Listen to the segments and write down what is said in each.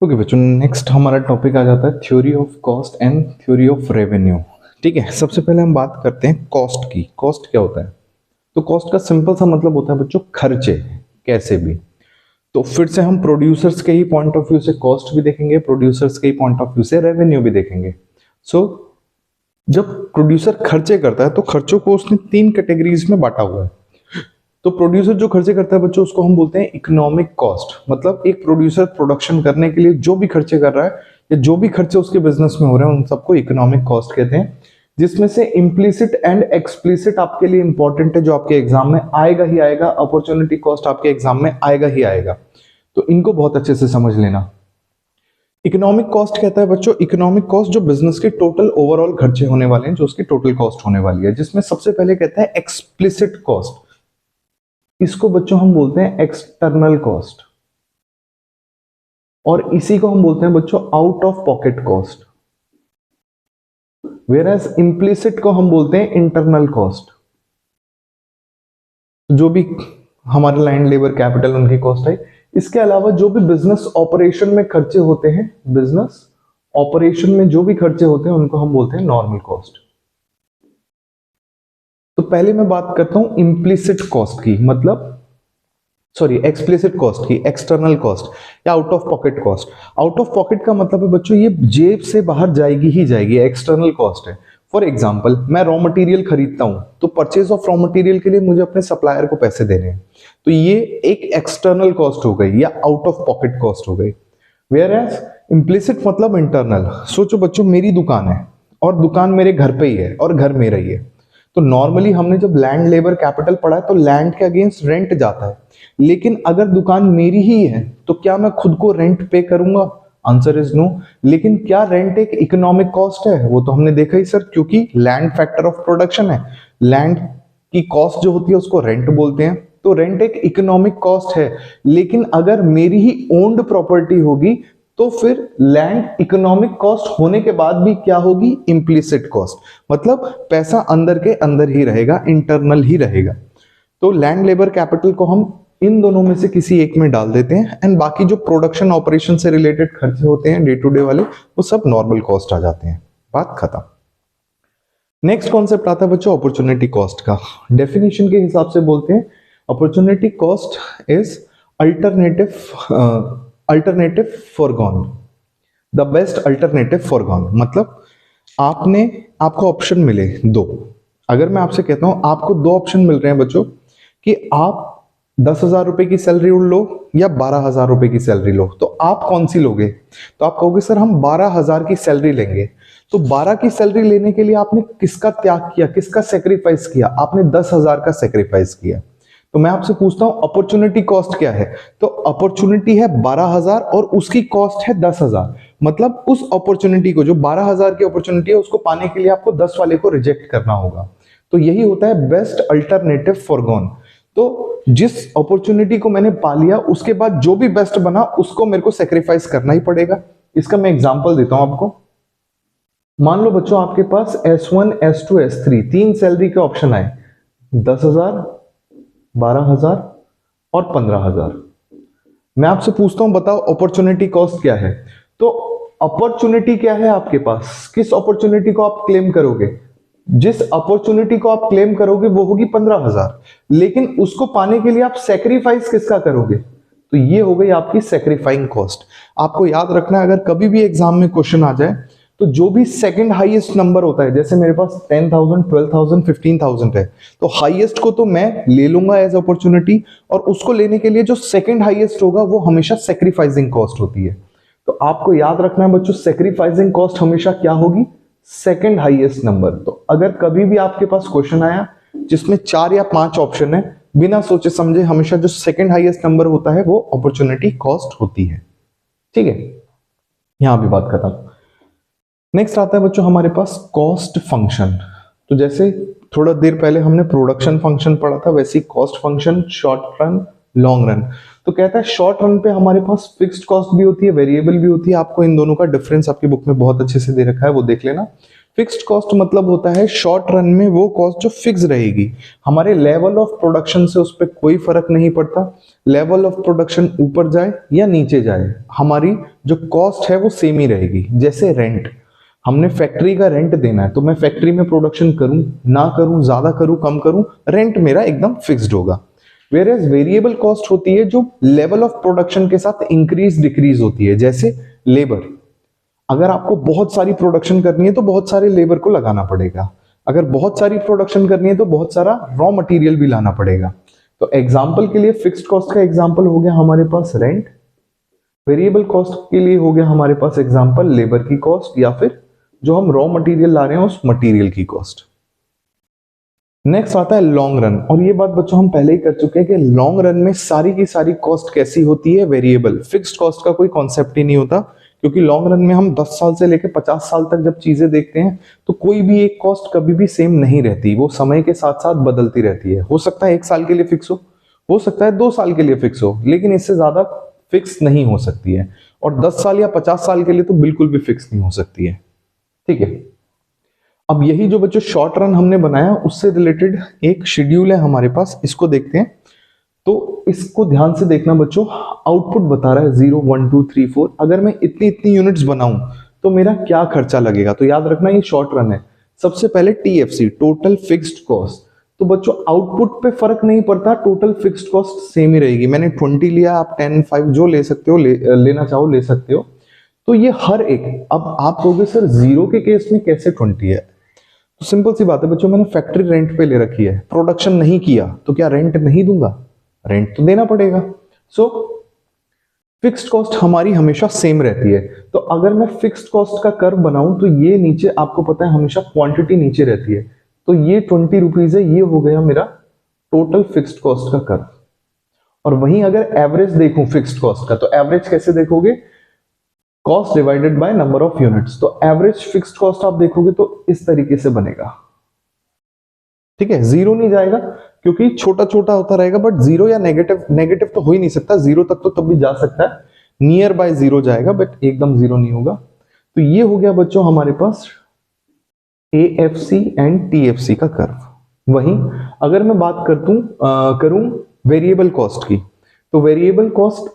Okay बच्चों, next हमारा topic आ जाता है theory of cost and theory of revenue. ठीक है, सबसे पहले हम बात करते हैं कॉस्ट की। कॉस्ट क्या होता है? तो कॉस्ट का सिंपल सा मतलब होता है बच्चों खर्चे, कैसे भी। तो फिर से हम प्रोड्यूसर्स के ही पॉइंट ऑफ व्यू से कॉस्ट भी देखेंगे, प्रोड्यूसर्स के ही पॉइंट ऑफ व्यू से रेवेन्यू भी देखेंगे। सो जब प्रोड्यूसर खर्चे करता है तो खर्चों को उसने तीन कैटेगरीज में बांटा हुआ है। तो प्रोड्यूसर जो खर्चे करता है बच्चों उसको हम बोलते हैं इकोनॉमिक कॉस्ट। मतलब एक प्रोड्यूसर प्रोडक्शन करने के लिए जो भी खर्चे कर रहा है या जो भी खर्चे उसके बिजनेस में हो रहे हैं उन सबको इकोनॉमिक कॉस्ट कहते हैं। जिसमें से इम्प्लीसिट एंड एक्सप्लिसिट आपके लिए इंपॉर्टेंट है, जो आपके एग्जाम में आएगा ही आएगा। अपॉर्चुनिटी कॉस्ट आपके एग्जाम में आएगा ही आएगा, तो इनको बहुत अच्छे से समझ लेना। इकोनॉमिक कॉस्ट कहता है बच्चों इकोनॉमिक कॉस्ट जो बिजनेस के टोटल ओवरऑल खर्चे होने वाले हैं, जो उसकी टोटल कॉस्ट होने वाली है। जिसमें सबसे पहले कहता है एक्सप्लिसिट कॉस्ट। इसको बच्चों हम बोलते हैं एक्सटर्नल कॉस्ट, और इसी को हम बोलते हैं बच्चों out of pocket cost. Whereas implicit को हम बोलते हैं इंटरनल कॉस्ट। जो भी हमारे लैंड लेबर कैपिटल उनकी कॉस्ट है। इसके अलावा जो भी बिजनेस ऑपरेशन में खर्चे होते हैं, बिजनेस ऑपरेशन में जो भी खर्चे होते हैं उनको हम बोलते हैं नॉर्मल कॉस्ट। तो पहले मैं बात करता हूं इम्प्लिसिट कॉस्ट की, मतलब सॉरी एक्सप्लिसिट कॉस्ट की, एक्सटर्नल कॉस्ट या out of pocket cost. Out of pocket का मतलब है बच्चों ये जेब से बाहर जाएगी ही जाएगी, एक्सटर्नल कॉस्ट है। फॉर एग्जाम्पल मैं रॉ मटेरियल खरीदता हूं तो परचेज ऑफ रॉ मटेरियल के लिए मुझे अपने सप्लायर को पैसे देने हैं, तो ये एक एक्सटर्नल कॉस्ट हो गई या आउट ऑफ पॉकेट कॉस्ट हो गई। वेयर एज इम्प्लिसिट मतलब इंटरनल। सोचो बच्चों मेरी दुकान है और दुकान मेरे घर पे ही है और घर मेरा ही है। तो नॉर्मली हमने जब लैंड लेबर कैपिटल पढ़ा है तो लैंड के अगेंस्ट रेंट जाता है। लेकिन अगर दुकान मेरी ही है तो क्या मैं खुद को रेंट पे करूंगा? Answer is no. लेकिन क्या रेंट एक इकोनॉमिक कॉस्ट है? वो तो हमने देखा ही सर, क्योंकि लैंड फैक्टर ऑफ प्रोडक्शन है। लैंड की कॉस्ट जो होती है उसको रेंट बोलते हैं, तो रेंट एक इकोनॉमिक कॉस्ट है। लेकिन अगर मेरी ही ओन्ड प्रॉपर्टी होगी तो फिर लैंड इकोनॉमिक कॉस्ट होने के बाद भी क्या होगी? Implicit cost. मतलब पैसा अंदर के अंदर ही रहेगा, इंटरनल ही रहेगा। तो लैंड लेबर कैपिटल को हम इन दोनों में से किसी एक में डाल देते हैं, एंड बाकी जो प्रोडक्शन ऑपरेशन से रिलेटेड खर्चे होते हैं डे टू डे वाले, वो सब नॉर्मल कॉस्ट आ जाते हैं। बात खत्म। नेक्स्ट कॉन्सेप्ट आता है बच्चों अपॉर्चुनिटी कॉस्ट का। डेफिनेशन के हिसाब से बोलते हैं opportunity cost is alternative foregone, the best alternative foregone. मतलब आपको ऑप्शन मिले दो। अगर मैं आपसे कहता हूं आपको दो ऑप्शन मिल रहे हैं बच्चों कि आप 10,000 रुपए की सैलरी लो या 12,000 रुपए की सैलरी लो, तो आप कौन सी लोगे? तो आप कहोगे सर हम 12,000 की सैलरी लेंगे। तो 12 की सैलरी लेने के लिए आपने किसका त्याग किया, किसका सेक्रीफाइस किया? आपने 10,000 का सेक्रीफाइस किया। तो मैं आपसे पूछता हूं अपॉर्चुनिटी कॉस्ट क्या है? तो अपॉर्चुनिटी है 12,000 और उसकी कॉस्ट है 10,000। मतलब उस अपॉर्चुनिटी को, जो 12,000 की अपॉर्चुनिटी है, उसको पाने के लिए आपको 10 वाले को रिजेक्ट करना होगा। तो यही होता है बेस्ट अल्टरनेटिव फॉरगॉन। तो जिस अपॉर्चुनिटी को मैंने पा लिया उसके बाद जो भी बेस्ट बना उसको मेरे को सेक्रीफाइस करना ही पड़ेगा। इसका मैं एग्जांपल देता हूं आपको। मान लो बच्चों आपके पास S1, S2, S3 तीन सैलरी के ऑप्शन आए, 10,000, 12,000 और 15,000। मैं आपसे पूछता हूं बताओ अपॉर्चुनिटी कॉस्ट क्या है? तो अपॉर्चुनिटी क्या है आपके पास? किस अपॉर्चुनिटी को आप क्लेम करोगे? जिस अपॉर्चुनिटी को आप क्लेम करोगे वो होगी 15,000, लेकिन उसको पाने के लिए आप सेक्रीफाइस किसका करोगे? तो ये हो गई आपकी सेक्रीफाइंग कॉस्ट। आपको याद रखना है अगर कभी भी एग्जाम में क्वेश्चन आ जाए तो जो भी सेकंड हाईएस्ट नंबर होता है, जैसे मेरे पास 10,000, 12,000, 15,000 है, तो हाईएस्ट को तो मैं ले लूंगा एज अपॉर्चुनिटी, और उसको लेने के लिए जो सेकंड हाईएस्ट होगा वो हमेशा सेक्रीफाइसिंग कॉस्ट होती है। तो आपको याद रखना है बच्चों सेक्रीफाइसिंग कॉस्ट हमेशा क्या होगी? Second highest number. तो अगर कभी भी आपके पास क्वेश्चन आया जिसमें 4 या 5 ऑप्शन है, बिना सोचे समझे हमेशा जो सेकंड हाईएस्ट नंबर होता है वो अपॉर्चुनिटी कॉस्ट होती है। ठीक है, यहां भी बात खत्म। नेक्स्ट आता है बच्चों हमारे पास कॉस्ट फंक्शन। तो जैसे थोड़ा देर पहले हमने प्रोडक्शन फंक्शन पढ़ा था, वैसे cost function short run, long run. तो कहता है शॉर्ट रन पे हमारे पास फिक्स्ड कॉस्ट भी होती है, वेरिएबल भी होती है। आपको इन दोनों का डिफरेंस आपकी बुक में बहुत अच्छे से दे रखा है, वो देख लेना। फिक्स्ड कॉस्ट मतलब होता है शॉर्ट रन में वो कॉस्ट जो फिक्स रहेगी, हमारे लेवल ऑफ प्रोडक्शन से उस पर कोई फर्क नहीं पड़ता। लेवल ऑफ प्रोडक्शन ऊपर जाए या नीचे जाए, हमारी जो कॉस्ट है वो सेम ही रहेगी। जैसे रेंट, हमने फैक्ट्री का रेंट देना है, तो मैं फैक्ट्री में प्रोडक्शन करूं ना करूं, ज्यादा करूं कम करूं, रेंट मेरा एकदम फिक्स्ड होगा। वेयर एज वेरिएबल कॉस्ट होती है जो लेवल ऑफ प्रोडक्शन के साथ इंक्रीज डिक्रीज होती है। जैसे लेबर, अगर आपको बहुत सारी प्रोडक्शन करनी है तो बहुत सारे लेबर को लगाना पड़ेगा, अगर बहुत सारी प्रोडक्शन करनी है तो बहुत सारा रॉ मटेरियल भी लाना पड़ेगा। तो एग्जांपल के लिए फिक्स्ड कॉस्ट का एग्जांपल हो गया हमारे पास रेंट, वेरिएबल कॉस्ट के लिए हो गया हमारे पास एग्जांपल लेबर की कॉस्ट, या फिर जो हम रॉ मटेरियल ला रहे हैं उस मटेरियल की कॉस्ट। नेक्स्ट आता है लॉन्ग रन, और ये बात बच्चों हम पहले ही कर चुके हैं कि लॉन्ग रन में सारी की सारी कॉस्ट कैसी होती है, वेरिएबल। फिक्स्ड कॉस्ट का कोई कॉन्सेप्ट ही नहीं होता, क्योंकि लॉन्ग रन में हम 10 साल से लेकर 50 साल तक जब चीजें देखते हैं तो कोई भी एक कॉस्ट कभी भी सेम नहीं रहती, वो समय के साथ साथ बदलती रहती है। हो सकता है 1 साल के लिए फिक्स हो सकता है 2 साल के लिए फिक्स हो, लेकिन इससे ज्यादा फिक्स नहीं हो सकती है। और 10 साल या 50 साल के लिए तो बिल्कुल भी फिक्स नहीं हो सकती है। ठीक है, अब यही जो बच्चों शॉर्ट रन हमने बनाया उससे रिलेटेड एक शेड्यूल है हमारे पास, इसको देखते हैं। तो इसको ध्यान से देखना बच्चों, आउटपुट बता रहा है 0 1 2 3 4। अगर मैं इतनी इतनी यूनिट्स बनाऊं तो मेरा क्या खर्चा लगेगा, तो याद रखना ये शॉर्ट रन है। सबसे पहले TFC, टोटल फिक्स्ड कॉस्ट। तो बच्चों आउटपुट पे फर्क नहीं पड़ता, टोटल फिक्स्ड कॉस्ट सेम ही रहेगी। मैंने 20 लिया, आप 10 5 जो ले सकते हो, लेना चाहो ले सकते हो। तो ये हर एक, अब आप कहोगे सर 0 के केस में कैसे 20 है, तो सिंपल सी बात है बच्चों, मैंने फैक्ट्री रेंट पे ले रखी है, प्रोडक्शन नहीं किया तो क्या रेंट नहीं दूंगा, रेंट तो देना पड़ेगा। सो फिक्स्ड कॉस्ट हमारी हमेशा सेम रहती है। तो अगर मैं फिक्स्ड कॉस्ट का कर्व बनाऊं तो ये नीचे आपको पता है हमेशा क्वांटिटी नीचे रहती है, तो ये 20 रुपीज है, ये हो गया मेरा टोटल फिक्स्ड कॉस्ट का कर्व। और वहीं अगर एवरेज देखूं फिक्स्ड कॉस्ट का, तो एवरेज कैसे देखोगे, cost divided by number of units. तो एवरेज फिक्स्ड कॉस्ट आप देखोगे तो इस तरीके से बनेगा। ठीक है, 0 नहीं जाएगा क्योंकि छोटा छोटा होता रहेगा, बट 0 या नेगेटिव तो हो ही नहीं सकता, 0 तक तो तब भी जा सकता है, नियर बाय 0 जाएगा, बट एकदम 0 नहीं होगा। तो ये हो गया बच्चों हमारे पास AFC एंड TFC का कर्व। वहीं अगर मैं बात करूं वेरिएबल कॉस्ट की, तो वेरिएबल कॉस्ट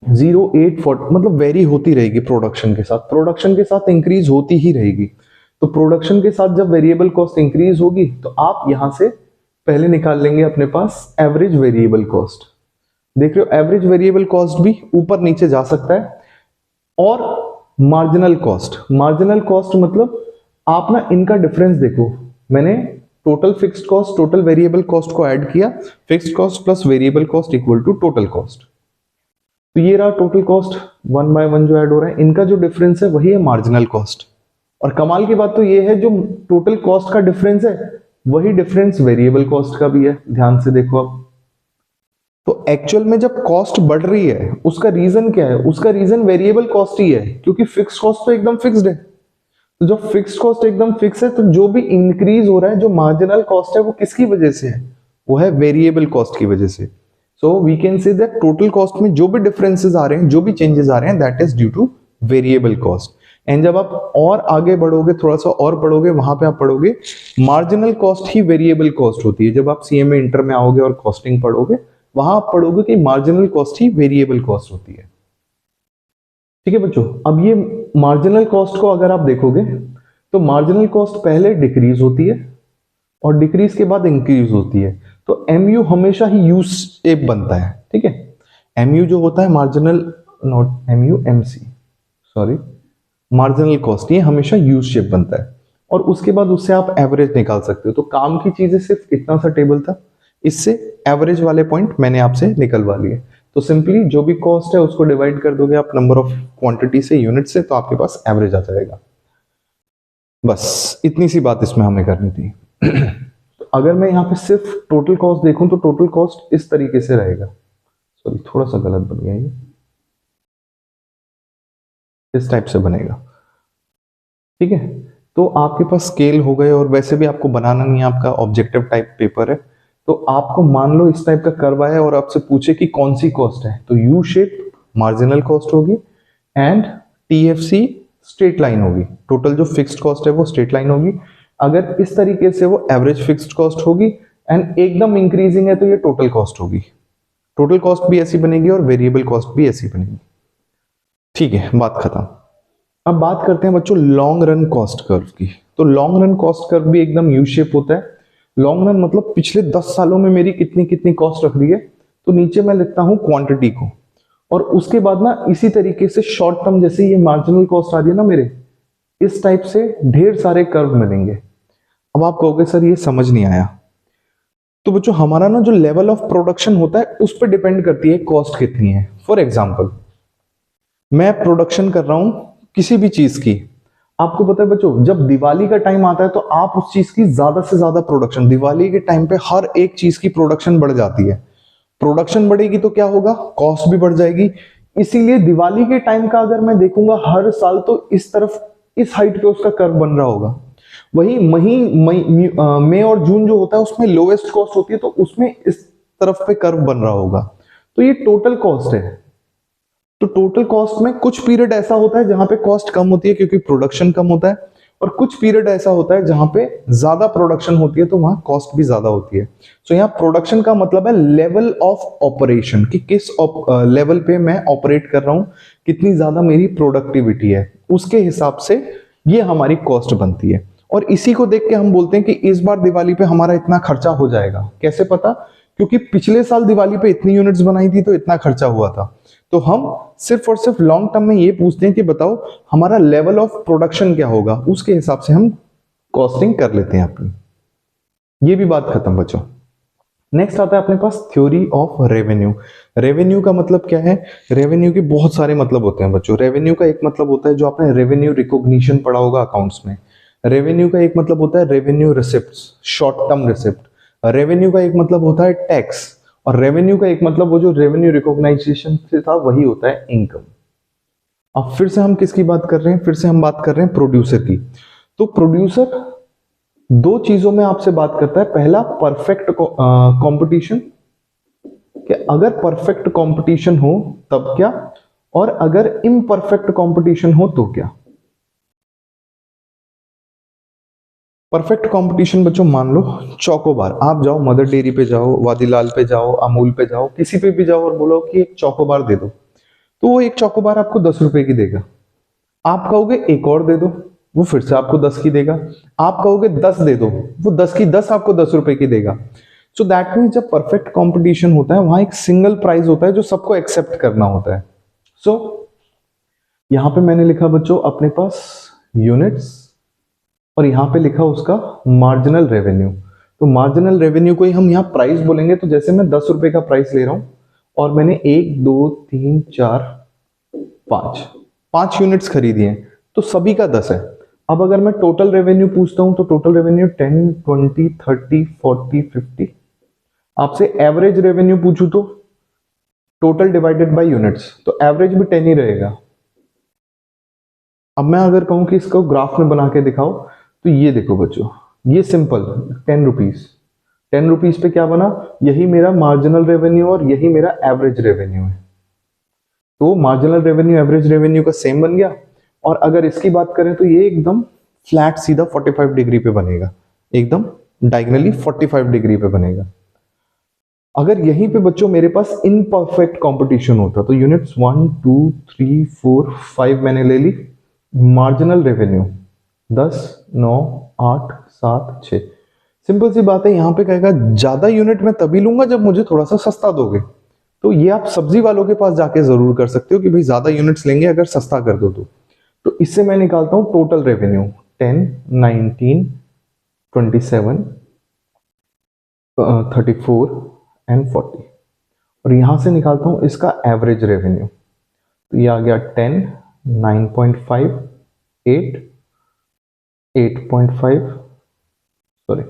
0 8 40 मतलब वेरी होती रहेगी प्रोडक्शन के साथ इंक्रीज होती ही रहेगी। तो प्रोडक्शन के साथ जब वेरिएबल कॉस्ट इंक्रीज होगी तो आप यहां से पहले निकाल लेंगे अपने पास एवरेज वेरिएबल कॉस्ट। देख रहे हो, एवरेज वेरिएबल कॉस्ट भी ऊपर नीचे जा सकता है। और मार्जिनल कॉस्ट मतलब आप ना इनका डिफरेंस देखो, मैंने total fixed cost total variable cost को ऐड किया, fixed cost plus variable cost equal to total cost. तो ये रहा टोटल कॉस्ट 1 by 1 जो ऐड हो रहा है, इनका जो डिफरेंस है वही है मार्जिनल कॉस्ट। और कमाल की बात तो ये है, जो टोटल कॉस्ट का डिफरेंस है वही डिफरेंस वेरिएबल कॉस्ट का भी है। ध्यान से देखो अब, तो एक्चुअल में जब कॉस्ट बढ़ रही है उसका रीजन क्या है, उसका रीजन वेरिएबल कॉस्ट ही है, क्योंकि फिक्स कॉस्ट तो एकदम फिक्स्ड है। तो जब फिक्स कॉस्ट एकदम फिक्स है तो जो भी इंक्रीज हो रहा है, जो मार्जिनल कॉस्ट है, वो किसकी वजह से है, वो है वेरिएबल कॉस्ट की वजह से। So we can say that total cost में जो भी डिफरेंसेस आ रहे हैं, जो भी चेंजेस आ रहे हैं, that is due two variable cost. And जब आप और आगे बढ़ोगे, थोड़ा सा और पढ़ोगे, वहां पे आप पढ़ोगे मार्जिनल कॉस्ट ही वेरिएबल कॉस्ट होती है। जब आप CMA इंटर में आओगे और कॉस्टिंग पढ़ोगे, वहां आप पढ़ोगे कि मार्जिनल कॉस्ट ही वेरिएबल कॉस्ट होती है। ठीक है बच्चों, अब ये मार्जिनल कॉस्ट को अगर आप देखोगे तो मार्जिनल कॉस्ट पहले डिक्रीज होती है और डिक्रीज के बाद इंक्रीज होती है। तो MU हमेशा ही यू शेप बनता है। ठीक है, MU जो होता है marginal, not MU MC, sorry, marginal cost, ये हमेशा यू शेप बनता है। और उसके बाद उससे आप एवरेज निकाल सकते हो। तो काम की चीजें सिर्फ इतना सा टेबल था, इससे एवरेज वाले पॉइंट मैंने आपसे निकलवा लिए। तो सिंपली जो भी कॉस्ट है उसको डिवाइड कर दोगे आप नंबर ऑफ क्वांटिटी से, यूनिट से, तो आपके पास एवरेज आ जाएगा। बस इतनी सी बात इसमें हमें करनी थी। तो अगर मैं यहाँ पे सिर्फ टोटल कॉस्ट देखूं तो टोटल कॉस्ट इस तरीके से रहेगा, सॉरी थोड़ा सा गलत बन गया, ये इस टाइप से बनेगा। ठीक है, तो आपके पास स्केल हो गए, और वैसे भी आपको बनाना नहीं है, आपका ऑब्जेक्टिव टाइप पेपर है। तो आपको मान लो इस टाइप का कर्व आया और आपसे पूछे कि कौन सी कॉस्ट है, तो यू शेप मार्जिनल कॉस्ट होगी, एंड TFC स्ट्रेट लाइन होगी, टोटल जो फिक्स्ड कॉस्ट है वो स्ट्रेट लाइन होगी। अगर इस तरीके से वो एवरेज फिक्स्ड कॉस्ट होगी, एंड एकदम इंक्रीजिंग है तो ये टोटल कॉस्ट होगी। टोटल कॉस्ट भी ऐसी बनेगी और वेरिएबल कॉस्ट भी ऐसी बनेगी। ठीक है, बात खत्म। अब बात करते हैं बच्चों लॉन्ग रन कॉस्ट कर्व की। तो लॉन्ग रन कॉस्ट कर्व भी एकदम यू शेप होता है। लॉन्ग रन मतलब पिछले 10 सालों में मेरी कितनी कितनी कॉस्ट रख रही है, तो नीचे मैं लिखता हूं क्वांटिटी को, और उसके बाद ना इसी तरीके से शॉर्ट टर्म जैसे ये मार्जिनल कॉस्ट आ रही है ना मेरे, इस टाइप से ढेर सारे कर्व मिलेंगे। अब आप कहोगे सर ये समझ नहीं आया। तो बच्चों हमारा ना जो लेवल ऑफ प्रोडक्शन होता है उस पर डिपेंड करती है कॉस्ट कितनी है। फॉर एग्जाम्पल मैं प्रोडक्शन कर रहा हूं किसी भी चीज की, आपको पता है बच्चों जब दिवाली का टाइम आता है तो आप उस चीज की ज्यादा से ज्यादा प्रोडक्शन, दिवाली के टाइम पे हर एक चीज की प्रोडक्शन बढ़ जाती है। प्रोडक्शन बढ़ेगी तो क्या होगा, कॉस्ट भी बढ़ जाएगी। इसीलिए दिवाली के टाइम का अगर मैं देखूंगा हर साल तो इस तरफ इस हाइट पे उसका कर्व बन रहा होगा। वही मई और जून जो होता है उसमें लोवेस्ट कॉस्ट होती है तो उसमें इस तरफ पे कर्व बन रहा होगा। तो ये टोटल कॉस्ट है। तो टोटल कॉस्ट में कुछ पीरियड ऐसा होता है जहां पे कॉस्ट कम होती है क्योंकि प्रोडक्शन कम होता है, और कुछ पीरियड ऐसा होता है जहां पे ज्यादा प्रोडक्शन होती है तो वहां कॉस्ट भी ज्यादा होती है। सो यहाँ प्रोडक्शन का मतलब है लेवल ऑफ ऑपरेशन, कि किस लेवल पे मैं ऑपरेट कर रहा हूं, कितनी ज्यादा मेरी प्रोडक्टिविटी है, उसके हिसाब से ये हमारी कॉस्ट बनती है। और इसी को देख के हम बोलते हैं कि इस बार दिवाली पे हमारा इतना खर्चा हो जाएगा। कैसे पता, क्योंकि पिछले साल दिवाली पे इतनी यूनिट्स बनाई थी तो इतना खर्चा हुआ था। तो हम सिर्फ और सिर्फ लॉन्ग टर्म में ये पूछते हैं कि बताओ हमारा लेवल ऑफ प्रोडक्शन क्या होगा, उसके हिसाब से हम कॉस्टिंग कर लेते हैं अपनी। ये भी बात खत्म बच्चों। नेक्स्ट आता है अपने पास थ्योरी ऑफ रेवेन्यू। रेवेन्यू का मतलब क्या है, रेवेन्यू के बहुत सारे मतलब होते हैं बच्चों। रेवेन्यू का एक मतलब होता है जो आपने रेवेन्यू रिकॉग्निशन पढ़ा होगा अकाउंट्स में। रेवेन्यू का एक मतलब होता है revenue receipts, short term receipt. Revenue का एक मतलब होता है टैक्स, और रेवेन्यू का एक मतलब वो जो रेवेन्यू रिकॉग्नाइजेशन से था वही होता है इनकम। अब फिर से हम किसकी बात कर रहे हैं, फिर से हम बात कर रहे हैं प्रोड्यूसर की। तो प्रोड्यूसर दो चीजों में आपसे बात करता है। पहला परफेक्ट कंपटीशन, कि अगर परफेक्ट कंपटीशन हो तब क्या, और अगर इम्परफेक्ट कंपटीशन हो तो क्या। परफेक्ट कंपटीशन बच्चों मान लो चोकोबार, आप जाओ मदर डेयरी पे जाओ, वादीलाल पे जाओ, अमूल पे जाओ, किसी पे भी जाओ और बोलो कि एक चोकोबार दे दो, तो वो एक चोकोबार आपको 10 रुपए की देगा। आप कहोगे एक और दे दो, वो फिर से आपको 10 की देगा। आप कहोगे 10 दे दो, वो 10 की 10 आपको 10 रुपए की देगा। सो दैट मीन्स जब परफेक्ट कंपटीशन होता है वहां एक सिंगल प्राइस होता है जो सबको एक्सेप्ट करना होता है। सो यहां पे मैंने लिखा बच्चों अपने पास यूनिट्स, और यहां पे लिखा उसका मार्जिनल रेवेन्यू। तो मार्जिनल रेवेन्यू को ही हम यहाँ प्राइस बोलेंगे। तो जैसे मैं 10 रुपए का प्राइस ले रहा हूं और मैंने 1 2 3 4 5 यूनिट्स खरीदी हैं तो सभी का 10 है। अब अगर मैं टोटल रेवेन्यू पूछता हूं तो टोटल रेवेन्यू 10 20 30 40 50। आपसे एवरेज रेवेन्यू पूछूं तो टोटल डिवाइडेड बाय यूनिट्स, तो एवरेज भी 10 ही रहेगा। अब मैं अगर कहूं कि इसको ग्राफ में बना के दिखाओ, तो ये देखो बच्चों, ये सिंपल 10 रुपीज, 10 रुपीज पे क्या बना, यही मेरा मार्जिनल रेवेन्यू और यही मेरा एवरेज रेवेन्यू है। तो मार्जिनल रेवेन्यू एवरेज रेवेन्यू का सेम बन गया। और अगर इसकी बात करें तो ये एकदम फ्लैट सीधा 45 डिग्री पे बनेगा, एकदम डायगनली 45 डिग्री पे बनेगा। अगर यहीं पे बच्चों मेरे पास इनपरफेक्ट कंपटीशन होता तो यूनिट्स 1 2 3 4 5 मैंने ले ली, मार्जिनल रेवेन्यू 10 9 8 7 6। सिंपल सी बात है, यहां पे कहेगा ज्यादा यूनिट मैं तभी लूंगा जब मुझे थोड़ा सा सस्ता दोगे। तो ये आप सब्जी वालों के पास जाके जरूर कर सकते हो कि भाई ज्यादा यूनिट्स लेंगे अगर सस्ता कर दो तो इससे मैं निकालता हूं टोटल रेवेन्यू 10 19 27 34 एंड 40, और यहां से निकालता हूं इसका एवरेज रेवेन्यू। तो ये आ गया 10 9.5 8 8.5 सॉरी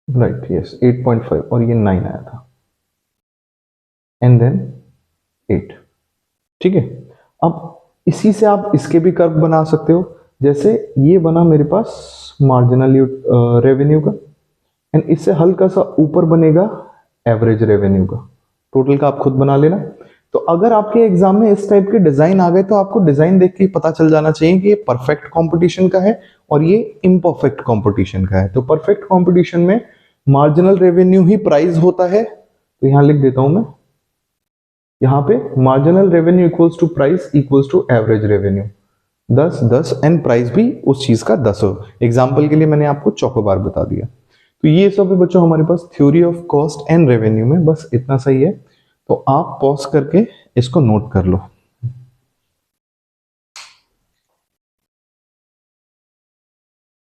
राइट यस 8.5, और ये 9 आया था, एंड देन 8। ठीक है, अब इसी से आप इसके भी कर्व बना सकते हो। जैसे ये बना मेरे पास मार्जिनल रेवेन्यू का, एंड इससे हल्का सा ऊपर बनेगा एवरेज रेवेन्यू का। टोटल का आप खुद बना लेना। तो अगर आपके एग्जाम में इस टाइप के डिजाइन आ गए तो आपको डिजाइन देख के ही पता चल जाना चाहिए कि ये परफेक्ट कंपटीशन का है और ये इम्परफेक्ट कंपटीशन का है। तो परफेक्ट कंपटीशन में मार्जिनल रेवेन्यू ही प्राइस होता है, तो यहां लिख देता हूं मैं, यहां पे marginal revenue equals to price equals to average revenue, 10 10 and price भी उस चीज का 10 हो। एग्जाम्पल के लिए मैंने आपको चौकोबार बता दिया। तो ये सब है बच्चों हमारे पास theory of cost and revenue में, बस इतना सही है। तो आप पॉज करके इसको नोट कर लो।